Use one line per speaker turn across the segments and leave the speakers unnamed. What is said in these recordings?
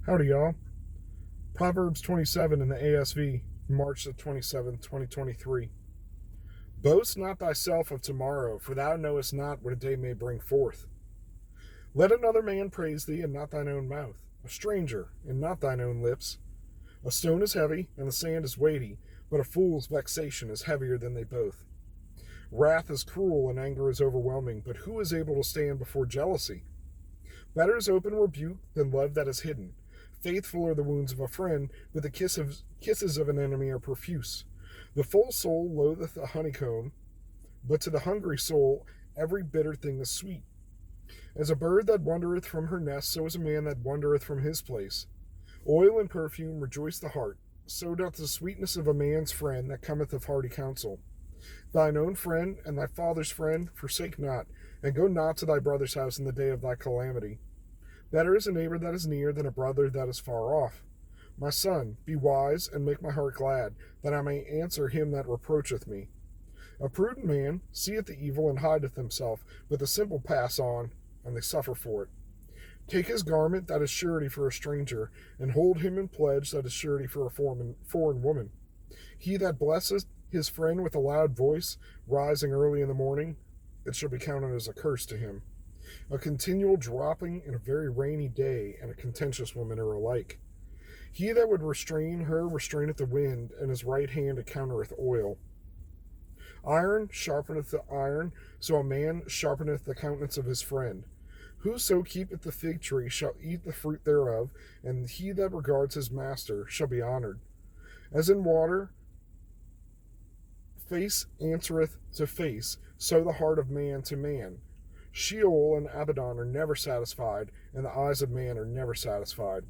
Howdy, y'all. Proverbs 27 in the ASV, March the 27th, 2023. Boast not thyself of tomorrow, for thou knowest not what a day may bring forth. Let another man praise thee, and not thine own mouth, a stranger, and not thine own lips. A stone is heavy, and the sand is weighty, but a fool's vexation is heavier than they both. Wrath is cruel, and anger is overwhelming, but who is able to stand before jealousy? Better is open rebuke than love that is hidden. Faithful are the wounds of a friend, but the kisses of an enemy are profuse. The full soul loatheth a honeycomb, but to the hungry soul every bitter thing is sweet. As a bird that wandereth from her nest, so is a man that wandereth from his place. Oil and perfume rejoice the heart, so doth the sweetness of a man's friend that cometh of hearty counsel. Thine own friend and thy father's friend forsake not, and go not to thy brother's house in the day of thy calamity. Better is a neighbor that is near than a brother that is far off. My son, be wise and make my heart glad, that I may answer him that reproacheth me. A prudent man seeth the evil and hideth himself, but the simple pass on, and they suffer for it. Take his garment that is surety for a stranger, and hold him in pledge that is surety for a foreign woman. He that blesseth his friend with a loud voice, rising early in the morning, it shall be counted as a curse to him. A continual dropping in a very rainy day and a contentious woman are alike. He that would restrain her restraineth the wind, and his right hand accountereth oil. Iron sharpeneth the iron, so a man sharpeneth the countenance of his friend. Whoso keepeth the fig tree shall eat the fruit thereof, and he that regards his master shall be honored. As in water, face answereth to face, so the heart of man to man. Sheol and Abaddon are never satisfied, and the eyes of man are never satisfied.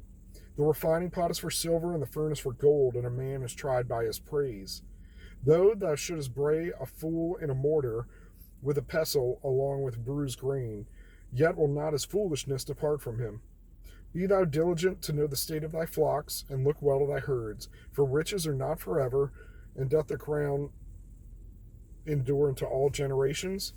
The refining pot is for silver, and the furnace for gold, and a man is tried by his praise. Though thou shouldest bray a fool in a mortar with a pestle along with bruised grain, yet will not his foolishness depart from him. Be thou diligent to know the state of thy flocks, and look well to thy herds, for riches are not forever, and doth the crown endure unto all generations?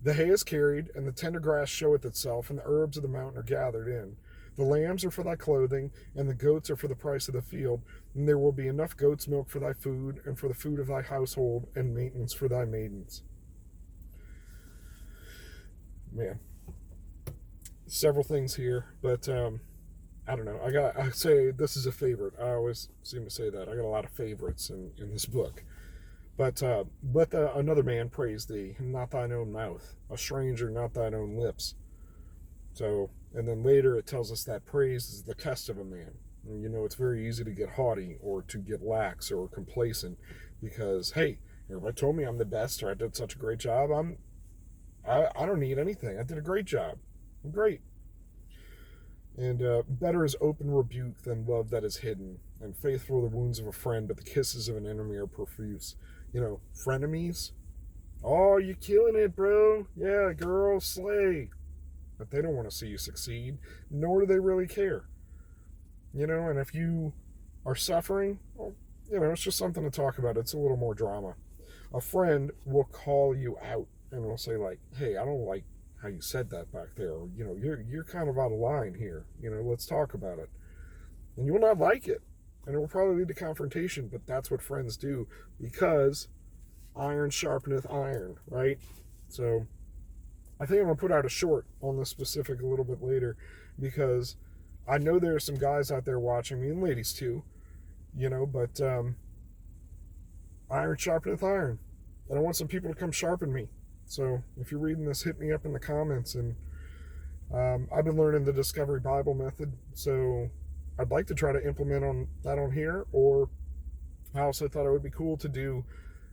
The hay is carried, and the tender grass showeth itself, and the herbs of the mountain are gathered in. The lambs are for thy clothing, and the goats are for the price of the field, and there will be enough goat's milk for thy food, and for the food of thy household, and maintenance for thy maidens. Man, several things here, but I don't know. I say this is a favorite. I always seem to say that. I got a lot of favorites in this book. But let another man praise thee, not thine own mouth, a stranger, not thine own lips. So, and then later it tells us that praise is the test of a man. And, it's very easy to get haughty or to get lax or complacent because, hey, everybody told me I'm the best or I did such a great job. I don't need anything. I did a great job. I'm great. And better is open rebuke than love that is hidden. And faithful are the wounds of a friend, but the kisses of an enemy are profuse. Frenemies. Oh, you're killing it, bro. Yeah, girl, slay. But they don't want to see you succeed, nor do they really care. And if you are suffering, well, it's just something to talk about. It's a little more drama. A friend will call you out and will say, like, hey, I don't like how you said that back there. Or, you're kind of out of line here. Let's talk about it. And you will not like it. And it will probably lead to confrontation, but that's what friends do because iron sharpeneth iron, right? So I think I'm going to put out a short on this specific a little bit later because I know there are some guys out there watching me, and ladies too, but iron sharpeneth iron. And I want some people to come sharpen me. So if you're reading this, hit me up in the comments. And I've been learning the Discovery Bible method, so I'd like to try to implement that on here, or I also thought it would be cool to do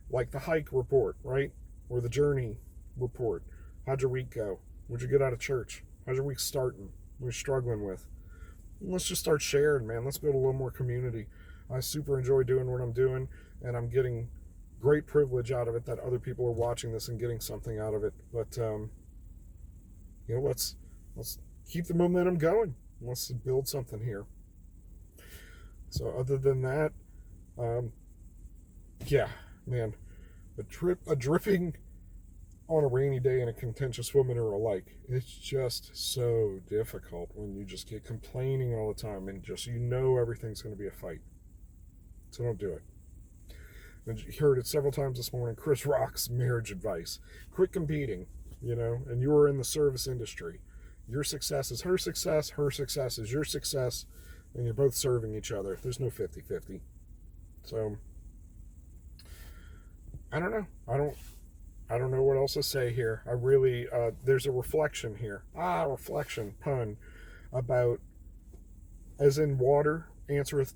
like the hike report, right? Or the journey report. How'd your week go? What'd you get out of church? How's your week starting? What are you struggling with? And let's just start sharing, man. Let's build a little more community. I super enjoy doing what I'm doing, and I'm getting great privilege out of it that other people are watching this and getting something out of it. But let's keep the momentum going. Let's build something here. So other than that, yeah, man, a dripping on a rainy day and a contentious woman are alike. It's just so difficult when you just get complaining all the time and just, everything's going to be a fight. So don't do it. And you heard it several times this morning. Chris Rock's marriage advice: quit competing, and you are in the service industry. Your success is her success is your success, and you're both serving each other. There's no 50-50. So I don't know. I don't know what else to say here. I really, there's a reflection here. Reflection, pun, about as in water answereth,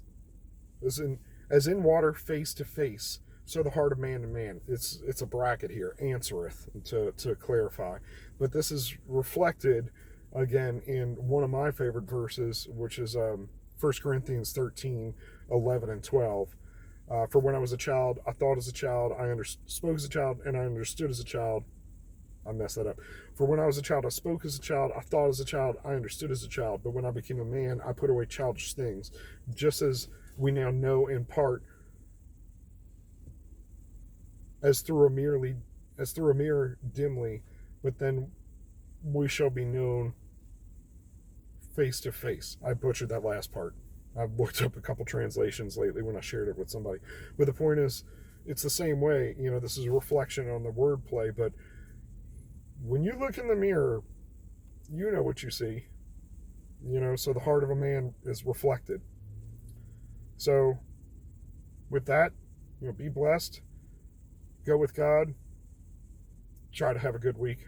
as in water face to face, so the heart of man to man. It's a bracket here, answereth, to clarify. But this is reflected, again, in one of my favorite verses, which is 1 Corinthians 13, 11, and 12. For when I was a child, I thought as a child, I spoke as a child, and I understood as a child. I messed that up. For when I was a child, I spoke as a child, I thought as a child, I understood as a child. But when I became a man, I put away childish things. Just as we now know in part, as through a mirror dimly, but then we shall be known face to face. I butchered that last part. I've looked up a couple translations lately when I shared it with somebody. But the point is, it's the same way. This is a reflection on the wordplay, but when you look in the mirror, you know what you see. So the heart of a man is reflected. So with that, be blessed. Go with God. Try to have a good week.